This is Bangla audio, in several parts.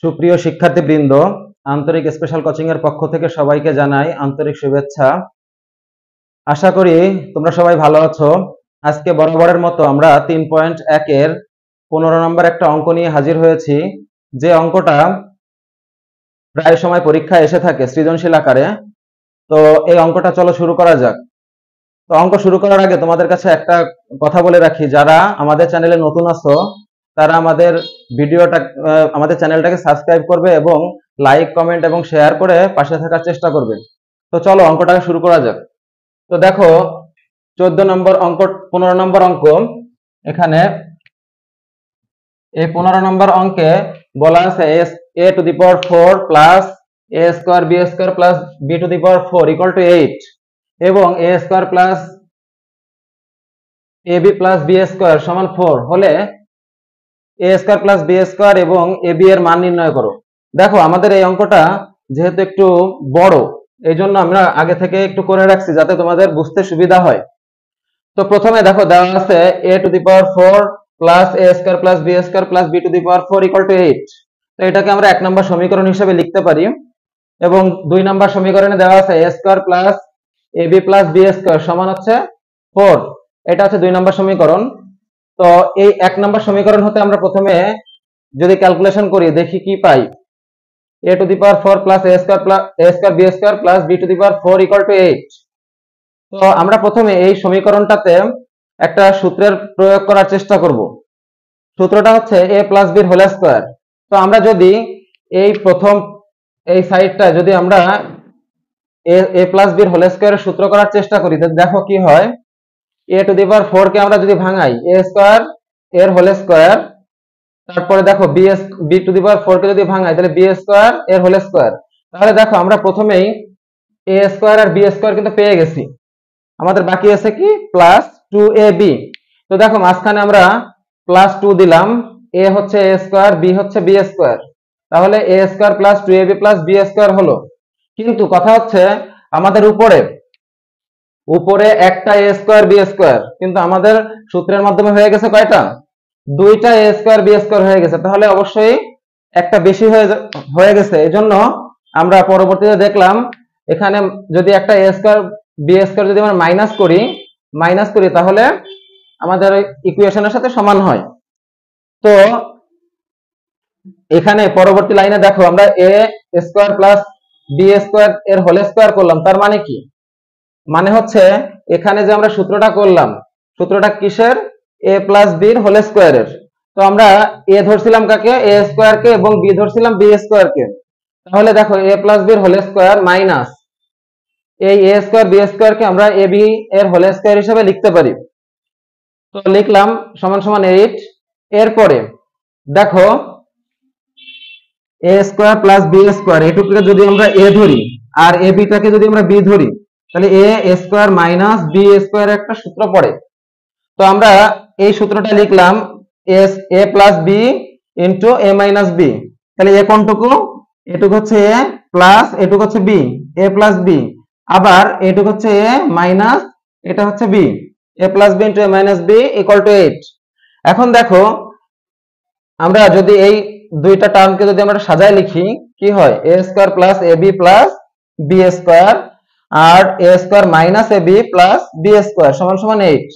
সুপ্রিয় শিক্ষার্থীবৃন্দ, আন্তরিক স্পেশাল কোচিং এর পক্ষ থেকে সবাইকে জানাই আন্তরিক শুভেচ্ছা। আশা করি তোমরা সবাই ভালো আছো। আজকে বরাবরের মতো আমরা 3.1 এর 15 নম্বর একটা অঙ্ক নিয়ে হাজির হয়েছি, যে অঙ্কটা প্রায় সময় পরীক্ষায় এসে থাকে সৃজনশীল আকারে। তো এই অঙ্কটা চলো শুরু করা যাক। তো অঙ্ক শুরু করার আগে তোমাদের কাছে একটা কথা বলে রাখি, যারা আমাদের চ্যানেলে নতুন আছো তারা আমাদের আমাদের চ্যানেলটাকে সাবস্ক্রাইব করবে এবং লাইক, কমেন্ট এবং শেয়ার করে পাশে থাকার চেষ্টা করবে। তো চলো অঙ্কটাকে শুরু করা যাক। তো দেখো 14 নম্বর অঙ্ক, 15 নম্বর অঙ্ক। এখানে এই 15 নম্বর অঙ্কে বলা আছে a to the power 4 plus a square b square plus b to the power 4 equal to 8 এবং a square plus ab plus b square সমান 4 হলে a square plus b square এবং ab এর মান নির্ণয় করো। দেখো আমাদের এই অঙ্কটা যেহেতু একটু বড়, এই জন্য আমরা আগে থেকে একটু করে রাখছি যাতে তোমাদের বুঝতে সুবিধা হয়। তো প্রথমে দেখো দেওয়া আছে a to the power 4 plus a square plus b square plus b to the power 4 equal to 8। তো এটাকে আমরা 1 নম্বর সমীকরণ হিসেবে লিখতে পারি। এবং 2 নম্বর সমীকরণে দেওয়া আছে a square plus ab plus b square সমান হচ্ছে 4। এটা হচ্ছে 2 নম্বর সমীকরণ। তো এই 1 নম্বর সমীকরণ হতে আমরা প্রথমে যদি ক্যালকুলেশন করি দেখি কি পাই। a to the power 4 plus a square b square plus b to the power 4 equal to 8। তো আমরা প্রথমে এই সমীকরণটাতে একটা সূত্রের প্রয়োগ করার চেষ্টা করব। সূত্রটা হচ্ছে a plus b whole square. তো আমরা যদি এই প্রথম এই সাইডটা যদি আমরা a প্লাস b হোল স্কয়ারের সূত্র করার চেষ্টা করি, দেখো কি হয়। a টু দি পাওয়ার 4 কে আমরা যদি ভাঙাই a স্কয়ার এর হোল স্কয়ার, তারপরে দেখো b টু দি পাওয়ার 4 কে যদি ভাঙাই তাহলে b স্কয়ার এর হোল স্কয়ার। তাহলে দেখো আমরা প্রথমেই a স্কয়ার আর b স্কয়ার কিন্তু পেয়ে গেছি। আমাদের বাকি আছে কি প্লাস 2ab। তো দেখো মাঝখানে আমরা প্লাস 2 দিলাম, a হচ্ছে a স্কয়ার, b হচ্ছে b স্কয়ার। তাহলে a square plus 2ab plus b square হলো। কিন্তু কথা হচ্ছে আমাদের উপরে একটা a স্কয়ার b স্কয়ার, কিন্তু আমাদের সূত্রের মাধ্যমে হয়ে গেছে কয়টা? দুইটা a স্কয়ার b স্কয়ার হয়ে গেছে। তাহলে অবশ্যই একটা বেশি হয়ে গেছে। এজন্য আমরা পরবর্তীতে দেখলাম এখানে যদি একটা a স্কয়ার b স্কয়ার যদি আমরা মাইনাস করি তাহলে আমাদের ইকুয়েশনের সাথে সমান হয়। তো এখানে পরবর্তী লাইনে দেখো আমরা a square plus b square এর হোল স্কয়ার করলাম। তার মানে কি? মানে হচ্ছে এখানে যে আমরা সূত্রটা করলাম, সূত্রটা কিসের? a প্লাস b এর হোল স্কয়ারের। তো আমরা a ধরছিলাম কাকে? a স্কয়ার কে, এবং b ধরছিলাম b স্কয়ার কে। তাহলে দেখো a প্লাস b এর হোল স্কয়ার মাইনাস এই a স্কয়ার b স্কয়ার কে আমরা ab এর হোল স্কয়ার হিসেবে লিখতে পারি। তো লিখলাম সমান সমান 8। এরপরে দেখো a square plus b square এটুকুকে যদি আমরা a ধরি আর ab টাকে যদি আমরা b ধরি, তাহলে a square minus b square একটা সূত্র পড়ে। তো আমরা এই সূত্রটা লিখলাম a plus b into a minus b। তাহলে a কোনটুকু? এটুকু হচ্ছে a প্লাস এটুকু হচ্ছে b, a প্লাস b। আবার এটুকু হচ্ছে a মাইনাস এটা হচ্ছে b, a plus b into a minus b equal to 8। এখন দেখো আমরা যদি এই দুইটা টার্মকে যদি আমরা সাজায় লিখি কি হয়? a square plus ab plus b square আর a square minus ab plus b square সমান সমান 8।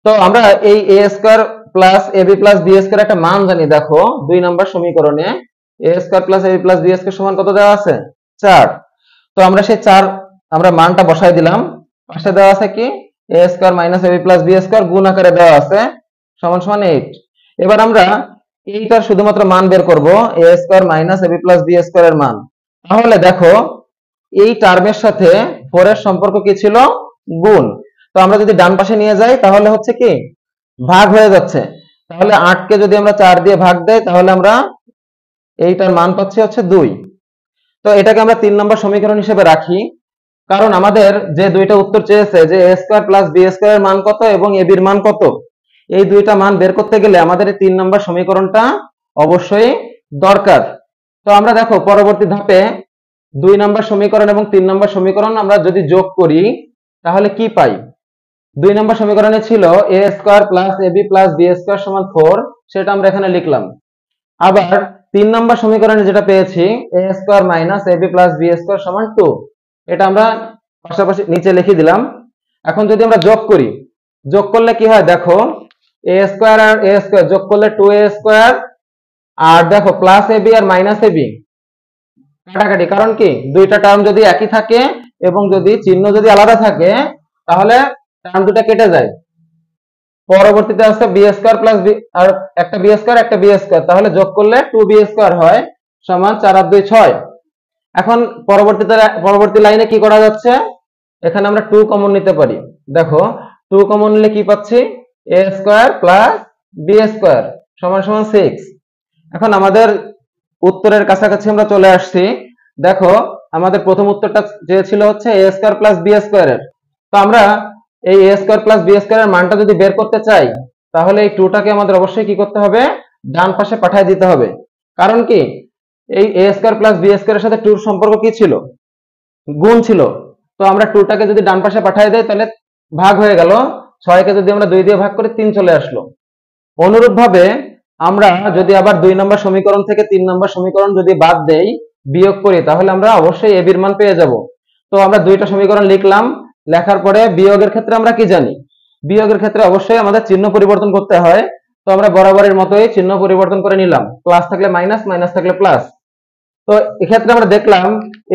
তো আমরা এই a square plus ab plus b square একটা মান জানি। দেখো 2 নম্বর সমীকরণে a square plus ab plus b square সমান কত দেওয়া আছে? 4। তো আমরা সেই 4 আমরা মানটা বসাই দিলাম। পাশে দেওয়া আছে কি a square minus ab plus b square গুণ আকারে দেওয়া আছে সমান সমান 8। এবার আমরা এইটার শুধুমাত্র মান বের করব, a square minus ab plus b square এর মান। তাহলে দেখো এই টার্মের সাথে 4 এর সম্পর্ক কি ছিল? গুণ। তো আমরা যদি ডান পাশে নিয়ে যাই তাহলে হচ্ছে কি ভাগ হয়ে যাচ্ছে। তাহলে 8 কে যদি আমরা 4 দিয়ে ভাগ দেই তাহলে আমরা এইটার মান পাচ্ছি হচ্ছে 2। তো এটাকে আমরা 3 নম্বর সমীকরণ হিসেবে রাখি, কারণ আমাদের যে দুইটা উত্তর চেয়েছে যে a square plus b square এর মান কত এবং ab এর মান কত, এই দুইটা মান বের করতে গেলে আমাদের এই 3 নম্বর সমীকরণটা অবশ্যই দরকার। তো আমরা দেখো পরবর্তী ধাপে 2 নম্বর সমীকরণ এবং 3 নম্বর সমীকরণ আমরা যদি যোগ করি তাহলে কি পাই? 2 নম্বর সমীকরণে ছিল a square plus ab plus b square সমান 4, সেটা আমরা এখানে লিখলাম। আবার 3 নম্বর সমীকরণে যেটা পেয়েছি a square minus ab plus b square সমান 2, এটা আমরা পাশাপাশি নিচে লিখে দিলাম। এখন যদি আমরা যোগ করি, যোগ করলে কি হয় দেখো, a স্কয়ার আর a স্কয়ার যোগ করলে 2a স্কয়ার, আর দেখো প্লাস ab আর মাইনাস ab কাটাকাটি, কারণ কি দুইটা টার্ম যদি একই থাকে এবং যদি চিহ্ন যদি আলাদা থাকে তাহলে টার্ম দুটো কেটে যায়। পরবর্তীতে আসছে বি স্কয়ার প্লাস বি, আর একটা বি স্কয়ার একটা বি স্কয়ার, তাহলে যোগ করলে 2b স্কয়ার হয় সমান 4 আর 2 6। এখন পরবর্তী লাইনে কি করা যাচ্ছে, এখানে আমরা 2 কমন নিতে পারি। দেখো 2 কমন নিলে কি পাচ্ছি, a square plus b square সমান সমান 6। এখন আমাদের উত্তরের কাছাকাছি আমরা চলে আসছি। দেখো আমাদের প্রথম উত্তরটা যে ছিল হচ্ছে a স্কয়ার প্লাস b স্কয়ারের, তো আমরা এই a স্কয়ার প্লাস b স্কয়ারের মানটা যদি বের করতে চাই তাহলে এই 2টাকে আমাদের অবশ্যই কি করতে হবে, ডান পাশে পাঠিয়ে দিতে হবে। কারণ কি এই a স্কয়ার প্লাস b স্কয়ারের সাথে 2 এর সম্পর্ক কি ছিল, গুণ ছিল। তো আমরা 2টাকে যদি ডান পাশে পাঠিয়ে দেই তাহলে ভাগ হয়ে গেল, 6 কে যদি আমরা 2 দিয়ে ভাগ করি 3 চলে আসলো। অনুরূপভাবে আমরা যদি আবার 2 নম্বর সমীকরণ থেকে 3 নম্বর সমীকরণ যদি বাদ দেই, বিয়োগ করি, তাহলে আমরা অবশ্যই a এর মান পেয়ে যাব। তো আমরা দুইটা সমীকরণ লিখলাম, লেখার পরে বিয়োগের ক্ষেত্রে আমরা কি জানি, বিয়োগের ক্ষেত্রে অবশ্যই আমাদের চিহ্ন পরিবর্তন করতে হয়। তো আমরা বরাবরের মতোই চিহ্ন পরিবর্তন করে নিলাম, প্লাস থাকলে মাইনাস, মাইনাস থাকলে প্লাস। তো এক্ষেত্রে আমরা দেখলাম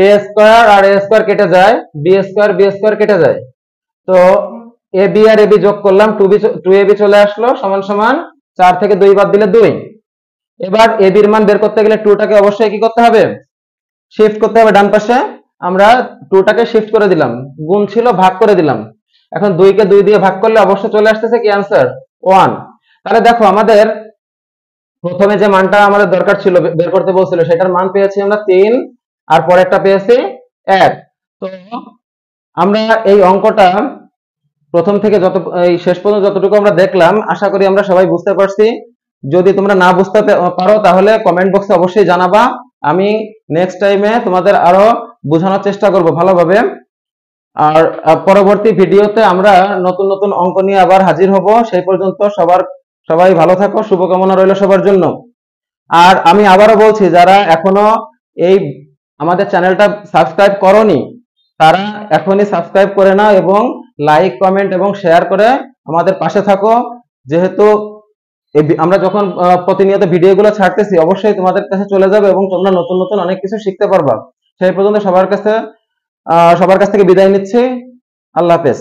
a স্কয়ার আর a স্কয়ার কেটে যায়, b স্কয়ার কেটে যায়। তো ab আর ab যোগ করলাম, 2ab চলে আসলো সমান সমান 4 থেকে 2 বাদ দিলে 2। এবার ab এর মান বের করতে গেলে 2টাকে অবশ্যই কি করতে হবে, শিফট করতে হবে ডান পাশে। আমরা 2টাকে শিফট করে দিলাম, গুণ ছিল ভাগ করে দিলাম। এখন 2 কে 2 দিয়ে ভাগ করলে অবশ্যই চলে আসতেছে কি आंसर 1। তাহলে দেখো আমাদের প্রথমে যে মানটা আমাদের দরকার ছিল বের করতে বলছিল সেটার মান পেয়েছি আমরা 3, আর পরেরটা পেয়েছি 1। তো আমরা এই অঙ্কটা প্রথম থেকে এই শেষ পর্যন্ত যতটুকু আমরা দেখলাম, আশা করি আমরা সবাই বুঝতে পারছি। যদি তোমরা না বুঝতে পারো তাহলে কমেন্ট বক্সে অবশ্যই জানাবা, আমি নেক্সট টাইমে তোমাদের আরো বোঝানোর চেষ্টা করব ভালোভাবে। আর পরবর্তী ভিডিওতে আমরা নতুন নতুন অঙ্ক নিয়ে আবার হাজির হব। সেই পর্যন্ত সবাই ভালো থাকো, শুভকামনা রইল সবার জন্য। আর আমি আবারও বলছি, যারা এখনো এই আমাদের চ্যানেলটা সাবস্ক্রাইব করোনি তারা এখনই সাবস্ক্রাইব করে নাও এবং লাইক, কমেন্ট এবং শেয়ার করে আমাদের পাশে থাকো। যেহেতু আমরা যখন প্রতিনিয়ত ভিডিওগুলো ছাড়তেছি অবশ্যই তোমাদের কাছে চলে যাবে এবং তোমরা নতুন নতুন অনেক কিছু শিখতে পারবা। সেই পর্যন্ত সবার কাছ থেকে বিদায় নিচ্ছি। আল্লাহ হাফেজ।